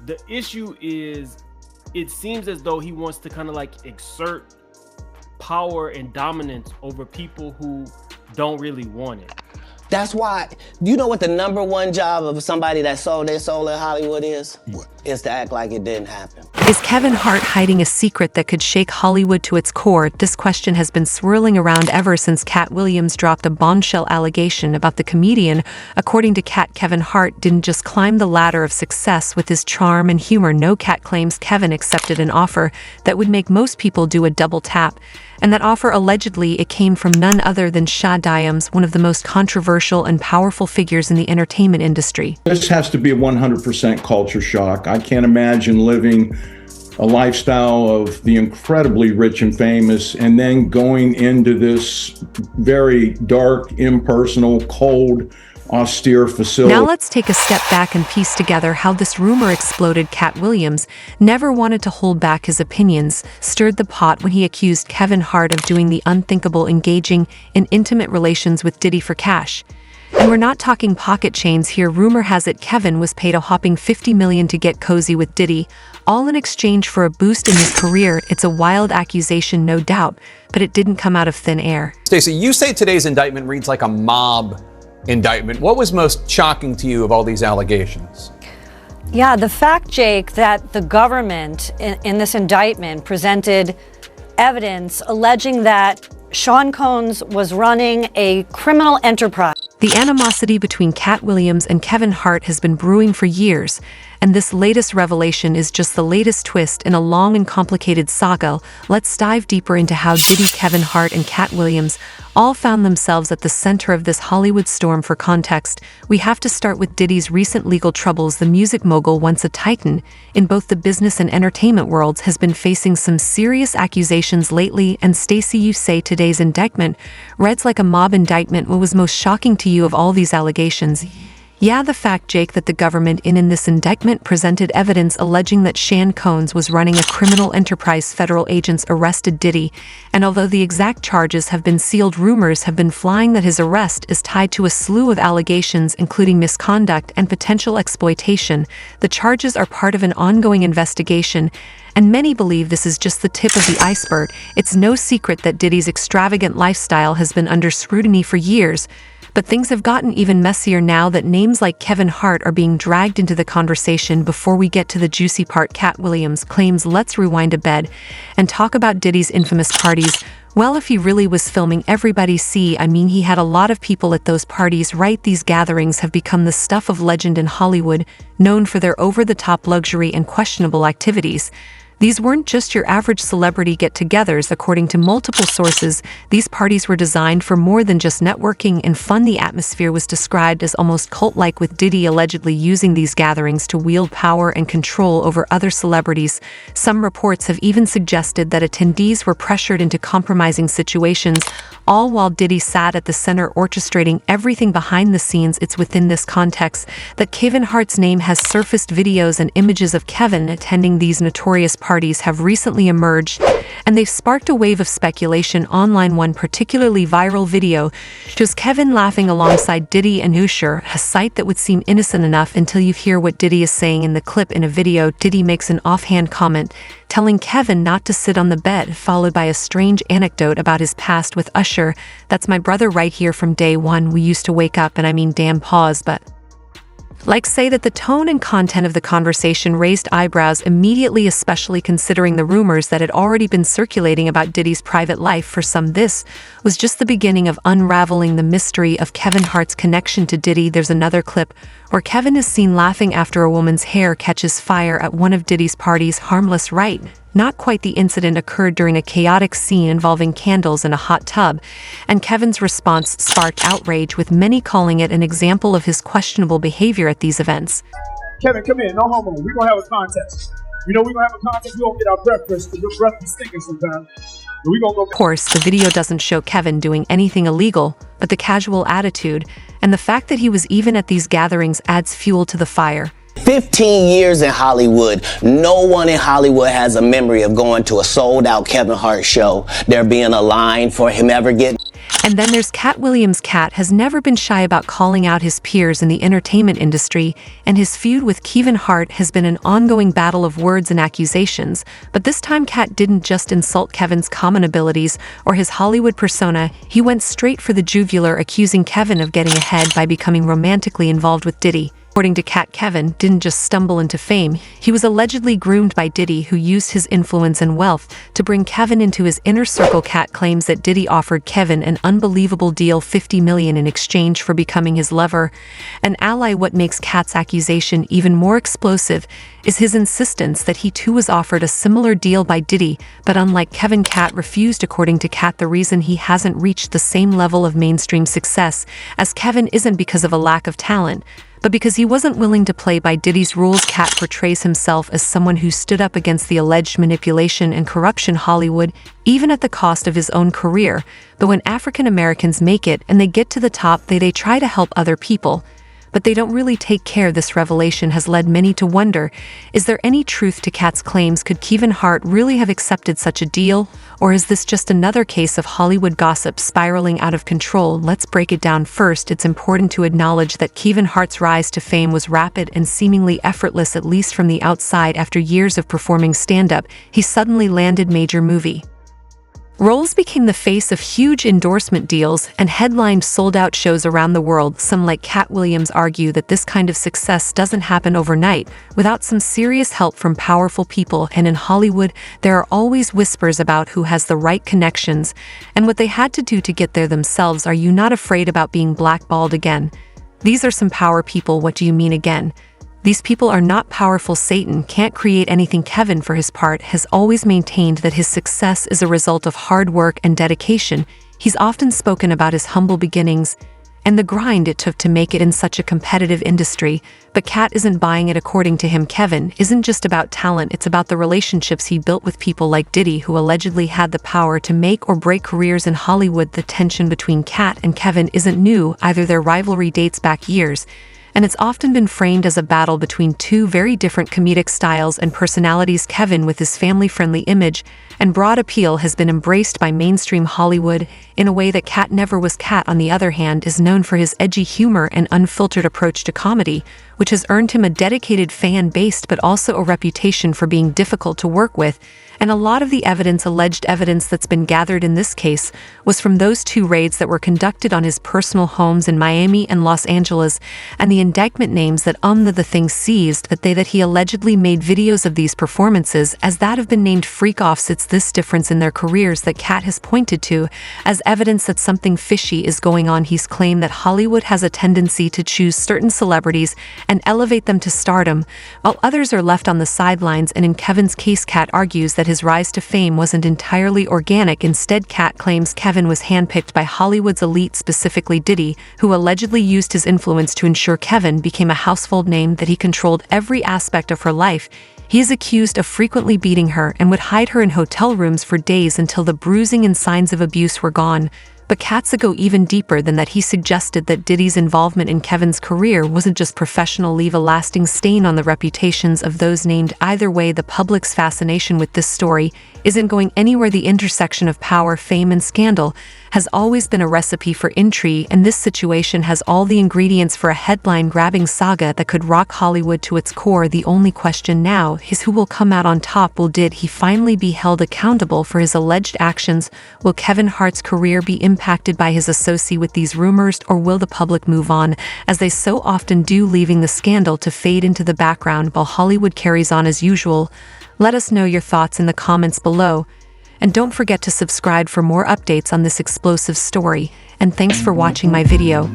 The issue is, it seems as though he wants to kind of like exert power and dominance over people who don't really want it. That's why, you know what the #1 job of somebody that sold their soul in Hollywood is? What? Is to act like it didn't happen. Is Kevin Hart hiding a secret that could shake Hollywood to its core? This question has been swirling around ever since Katt Williams dropped a bombshell allegation about the comedian. According to Katt, Kevin Hart didn't just climb the ladder of success with his charm and humor. No, Katt claims Kevin accepted an offer that would make most people do a double tap. And that offer, allegedly, it came from none other than Katt Williams, one of the most controversial and powerful figures in the entertainment industry. This has to be a 100% culture shock. I can't imagine living a lifestyle of the incredibly rich and famous and then going into this very dark, impersonal, cold, austere facility. Now let's take a step back and piece together how this rumor exploded. Katt Williams never wanted to hold back his opinions, stirred the pot when he accused Kevin Hart of doing the unthinkable, engaging in intimate relations with Diddy for cash. And we're not talking pocket chains here. Rumor has it Kevin was paid a whopping $50 million to get cozy with Diddy, all in exchange for a boost in his career. It's a wild accusation, no doubt, but it didn't come out of thin air. Stacey, you say today's indictment reads like a mob indictment. What was most shocking to you of all these allegations? Yeah, the fact, Jake, that the government in this indictment presented evidence alleging that Sean Combs was running a criminal enterprise. The animosity between Katt Williams and Kevin Hart has been brewing for years, and this latest revelation is just the latest twist in a long and complicated saga. Let's dive deeper into how Diddy, Kevin Hart, and Katt Williams all found themselves at the center of this Hollywood storm. For context, we have to start with Diddy's recent legal troubles. The music mogul, once a titan in both the business and entertainment worlds, has been facing some serious accusations lately. And Stacey, you say today's indictment reads like a mob indictment. What was most shocking to you of all these allegations? Yeah, the fact, Jake, that the government in this indictment presented evidence alleging that Sean Combs was running a criminal enterprise. Federal agents arrested Diddy, and although the exact charges have been sealed, rumors have been flying that his arrest is tied to a slew of allegations, including misconduct and potential exploitation. The charges are part of an ongoing investigation, and many believe this is just the tip of the iceberg. It's no secret that Diddy's extravagant lifestyle has been under scrutiny for years. But things have gotten even messier now that names like Kevin Hart are being dragged into the conversation. Before we get to the juicy part, Katt Williams claims, let's rewind a bit and talk about Diddy's infamous parties. Well, if he really was filming everybody, he had a lot of people at those parties, right? These gatherings have become the stuff of legend in Hollywood, known for their over-the-top luxury and questionable activities. These weren't just your average celebrity get-togethers. According to multiple sources, these parties were designed for more than just networking and fun. The atmosphere was described as almost cult-like, with Diddy allegedly using these gatherings to wield power and control over other celebrities. Some reports have even suggested that attendees were pressured into compromising situations, all while Diddy sat at the center orchestrating everything behind the scenes. It's within this context that Kevin Hart's name has surfaced. Videos and images of Kevin attending these notorious parties have recently emerged, and they've sparked a wave of speculation online. One particularly viral video shows Kevin laughing alongside Diddy and Usher, a sight that would seem innocent enough until you hear what Diddy is saying in the clip. In a video, Diddy makes an offhand comment telling Kevin not to sit on the bed, followed by a strange anecdote about his past with Usher. That's my brother right here from day one. We used to wake up and damn pause, but say that the tone and content of the conversation raised eyebrows immediately, especially considering the rumors that had already been circulating about Diddy's private life. For some, this was just the beginning of unraveling the mystery of Kevin Hart's connection to Diddy. There's another clip where Kevin is seen laughing after a woman's hair catches fire at one of Diddy's parties. Harmless, right? Not quite. The incident occurred during a chaotic scene involving candles in a hot tub, and Kevin's response sparked outrage, with many calling it an example of his questionable behavior at these events. Kevin, come in, no homo. We're going to have a contest. We're going to have a contest. We're going to get our breakfast, because your breath is stinking sometimes. We're going to go. Of course, the video doesn't show Kevin doing anything illegal, but the casual attitude and the fact that he was even at these gatherings adds fuel to the fire. 15 years in Hollywood, no one in Hollywood has a memory of going to a sold-out Kevin Hart show, there being a line for him ever getting. And then there's Katt Williams. Katt has never been shy about calling out his peers in the entertainment industry, and his feud with Kevin Hart has been an ongoing battle of words and accusations. But this time Katt didn't just insult Kevin's common abilities or his Hollywood persona, he went straight for the jugular, accusing Kevin of getting ahead by becoming romantically involved with Diddy. According to Katt, Kevin didn't just stumble into fame, he was allegedly groomed by Diddy, who used his influence and wealth to bring Kevin into his inner circle. Katt claims that Diddy offered Kevin an unbelievable deal, $50 million, in exchange for becoming his lover, an ally. What makes Katt's accusation even more explosive is his insistence that he too was offered a similar deal by Diddy, but unlike Kevin, Katt refused. According to Katt, the reason he hasn't reached the same level of mainstream success as Kevin isn't because of a lack of talent, but because he wasn't willing to play by Diddy's rules. Katt portrays himself as someone who stood up against the alleged manipulation and corruption Hollywood, even at the cost of his own career. But when African Americans make it and they get to the top, they try to help other people, but they don't really take care. This revelation has led many to wonder, is there any truth to Katt's claims? Could Kevin Hart really have accepted such a deal? Or is this just another case of Hollywood gossip spiraling out of control? Let's break it down. First, it's important to acknowledge that Kevin Hart's rise to fame was rapid and seemingly effortless, at least from the outside. After years of performing stand-up, he suddenly landed major movie roles, became the face of huge endorsement deals, and headlined sold-out shows around the world. Some, like Katt Williams, argue that this kind of success doesn't happen overnight without some serious help from powerful people, and in Hollywood, there are always whispers about who has the right connections and what they had to do to get there themselves. Are you not afraid about being blackballed again? These are some power people. What do you mean again? These people are not powerful. Satan can't create anything. Kevin, for his part, has always maintained that his success is a result of hard work and dedication. He's often spoken about his humble beginnings and the grind it took to make it in such a competitive industry. But Katt isn't buying it. According to him, Kevin isn't just about talent, it's about the relationships he built with people like Diddy, who allegedly had the power to make or break careers in Hollywood. The tension between Katt and Kevin isn't new either. Their rivalry dates back years, and it's often been framed as a battle between two very different comedic styles and personalities. Kevin, with his family-friendly image and broad appeal, has been embraced by mainstream Hollywood in a way that Katt never was. Katt, on the other hand, is known for his edgy humor and unfiltered approach to comedy, which has earned him a dedicated fan base but also a reputation for being difficult to work with. And a lot of the alleged evidence that's been gathered in this case was from those two raids that were conducted on his personal homes in Miami and Los Angeles, and the indictment names that the things seized that he allegedly made videos of these performances as that have been named freak-offs. It's this difference in their careers that Katt has pointed to as evidence that something fishy is going on. He's claimed that Hollywood has a tendency to choose certain celebrities and elevate them to stardom, while others are left on the sidelines. And in Kevin's case, Katt argues that his rise to fame wasn't entirely organic. Instead, Katt claims Kevin was handpicked by Hollywood's elite, specifically Diddy, who allegedly used his influence to ensure Kevin became a household name, that he controlled every aspect of her life. He is accused of frequently beating her and would hide her in hotel rooms for days until the bruising and signs of abuse were gone. But Katt's go even deeper than that. He suggested that Diddy's involvement in Kevin's career wasn't just professional, leave a lasting stain on the reputations of those named. Either way, the public's fascination with this story isn't going anywhere. The intersection of power, fame, and scandal has always been a recipe for intrigue, and this situation has all the ingredients for a headline-grabbing saga that could rock Hollywood to its core. The only question now is who will come out on top. Did he finally be held accountable for his alleged actions? Will Kevin Hart's career be impacted by his association with these rumors, or will the public move on, as they so often do, leaving the scandal to fade into the background while Hollywood carries on as usual? Let us know your thoughts in the comments below. And don't forget to subscribe for more updates on this explosive story. And thanks for watching my video.